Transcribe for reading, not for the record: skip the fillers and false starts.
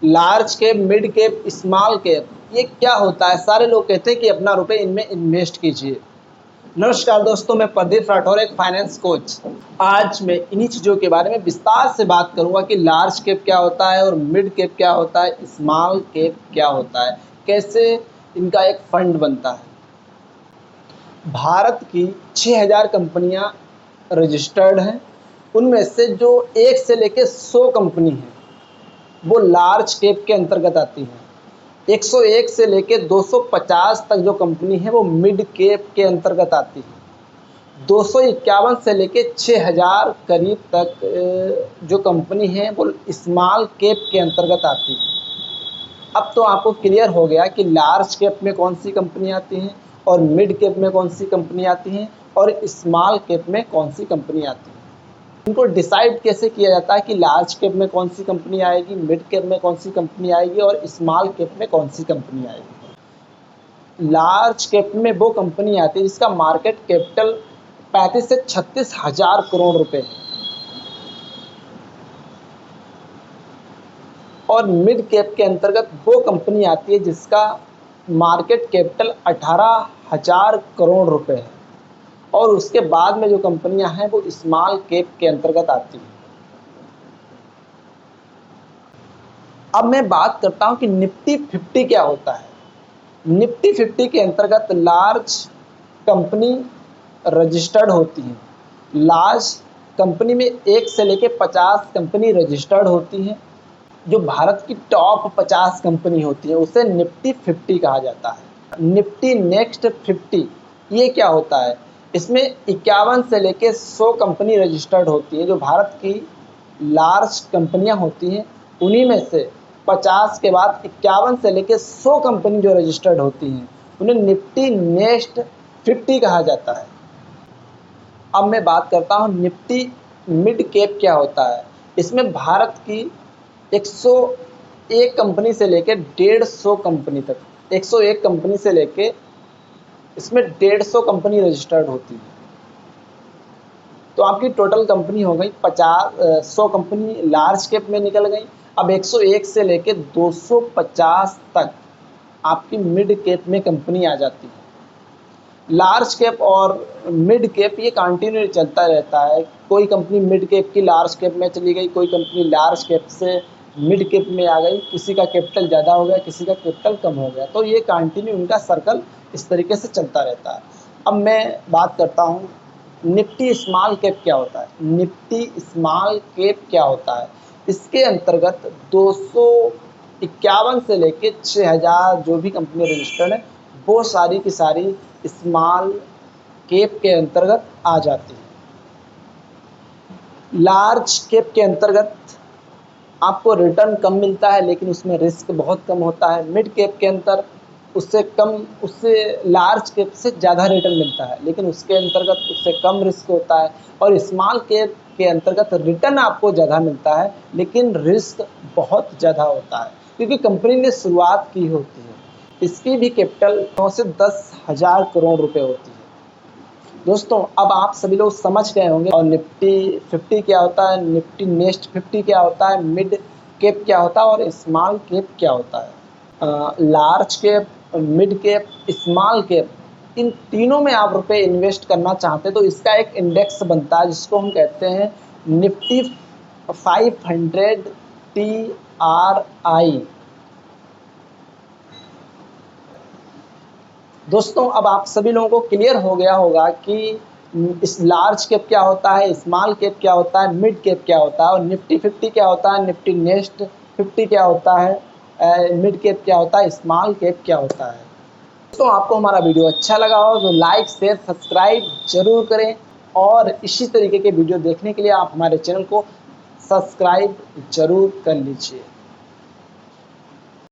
Large cap, mid cap, small cap, ये क्या होता है? सारे लोग कहते हैं कि अपना रुपए इनमें इन्वेस्ट कीजिए। नमस्कार दोस्तों, मैं प्रदीप राठौर, एक फाइनेंस कोच। आज मैं इन्हीं चीज़ों के बारे में विस्तार से बात करूंगा कि लार्ज कैप क्या होता है और मिड कैप क्या होता है, स्मॉल कैप क्या होता है, कैसे इनका एक फंड बनता है। भारत की 6000 कंपनियां रजिस्टर्ड हैं। उनमें से जो 1 से लेकर 100 कंपनी हैं वो लार्ज कैप के अंतर्गत आती हैं। 101 से लेके 250 तक जो कंपनी है वो मिड कैप के अंतर्गत आती है। 251 से लेके 6000 करीब तक जो कंपनी है वो स्मॉल कैप के अंतर्गत आती है। अब तो आपको क्लियर हो गया कि लार्ज कैप में कौन सी कंपनी आती हैं और मिड कैप में कौन सी कंपनी आती हैं और स्मॉल कैप में कौन सी कंपनी आती है। इनको डिसाइड कैसे किया जाता है कि लार्ज कैप में कौन सी कंपनी आएगी, मिड कैप में कौन सी कंपनी आएगी और स्मॉल कैप में कौन सी कंपनी आएगी। लार्ज कैप में वो कंपनी आती है जिसका मार्केट कैपिटल 35 से 36 हजार करोड़ रुपए है और मिड कैप के अंतर्गत वो कंपनी आती है जिसका मार्केट कैपिटल 18,000 करोड़ रुपए है और उसके बाद में जो कंपनियां हैं वो स्मॉल कैप के अंतर्गत आती हैं। अब मैं बात करता हूं कि निफ्टी 50 क्या होता है। निफ्टी 50 के अंतर्गत लार्ज कंपनी रजिस्टर्ड होती है। लार्ज कंपनी में 1 से लेके 50 कंपनी रजिस्टर्ड होती हैं। जो भारत की टॉप 50 कंपनी होती है उसे निफ्टी 50 कहा जाता है। निफ्टी नेक्स्ट 50 ये क्या होता है? इसमें 51 से लेके 100 कंपनी रजिस्टर्ड होती है। जो भारत की लार्ज कंपनियां होती हैं उन्हीं में से 50 के बाद 51 से लेके 100 कंपनी जो रजिस्टर्ड होती हैं उन्हें निफ्टी नेक्स्ट 50 कहा जाता है। अब मैं बात करता हूँ निफ्टी मिड कैप क्या होता है। इसमें भारत की 101 कंपनी से लेके 150 कंपनी तक, 101 कंपनी से लेके इसमें 150 कंपनी रजिस्टर्ड होती है। तो आपकी टोटल कंपनी हो गई 100 कंपनी लार्ज कैप में निकल गई। अब 101 से लेके 250 तक आपकी मिड कैप में कंपनी आ जाती है। लार्ज कैप और मिड कैप ये कंटिन्यू चलता रहता है। कोई कंपनी मिड कैप की लार्ज कैप में चली गई, कोई कंपनी लार्ज कैप से मिड कैप में आ गई, किसी का कैपिटल ज़्यादा हो गया, किसी का कैपिटल कम हो गया। तो ये कंटिन्यू उनका सर्कल इस तरीके से चलता रहता है। अब मैं बात करता हूँ निफ्टी स्मॉल कैप क्या होता है। निफ्टी स्मॉल कैप क्या होता है? इसके अंतर्गत 251 से लेके 6000 जो भी कंपनी रजिस्टर्ड है वो सारी की सारी स्मॉल कैप के अंतर्गत आ जाती है। लार्ज कैप के अंतर्गत आपको रिटर्न कम मिलता है लेकिन उसमें रिस्क बहुत कम होता है। मिड कैप के अंतर उससे लार्ज कैप से ज़्यादा रिटर्न मिलता है लेकिन उसके अंतर्गत उससे कम रिस्क होता है। और स्मॉल कैप के अंतर्गत रिटर्न आपको ज़्यादा मिलता है लेकिन रिस्क बहुत ज़्यादा होता है क्योंकि कंपनी ने शुरुआत की होती है। इसकी भी कैपिटल 9 से 10 हजार करोड़ रुपए होती है। दोस्तों अब आप सभी लोग समझ गए होंगे और निफ्टी 50 क्या होता है, निफ्टी नेक्स्ट 50 क्या होता है, मिड कैप क्या होता है और स्मॉल कैप क्या होता है। Large cap, mid cap, small cap, इन तीनों में आप रुपए इन्वेस्ट करना चाहते हैं तो इसका एक इंडेक्स बनता है जिसको हम कहते हैं निफ्टी 500 TRI। दोस्तों अब आप सभी लोगों को क्लियर हो गया होगा कि इस लार्ज कैप क्या होता है, स्मॉल कैप क्या होता है, मिड कैप क्या होता है और निफ्टी 50 क्या होता है, निफ्टी नेक्स्ट 50 क्या होता है, मिड कैप क्या होता है, स्मॉल कैप क्या होता है। दोस्तों आपको हमारा वीडियो अच्छा लगा हो तो लाइक शेयर सब्सक्राइब जरूर करें और इसी तरीके के वीडियो देखने के लिए आप हमारे चैनल को सब्सक्राइब जरूर कर लीजिए।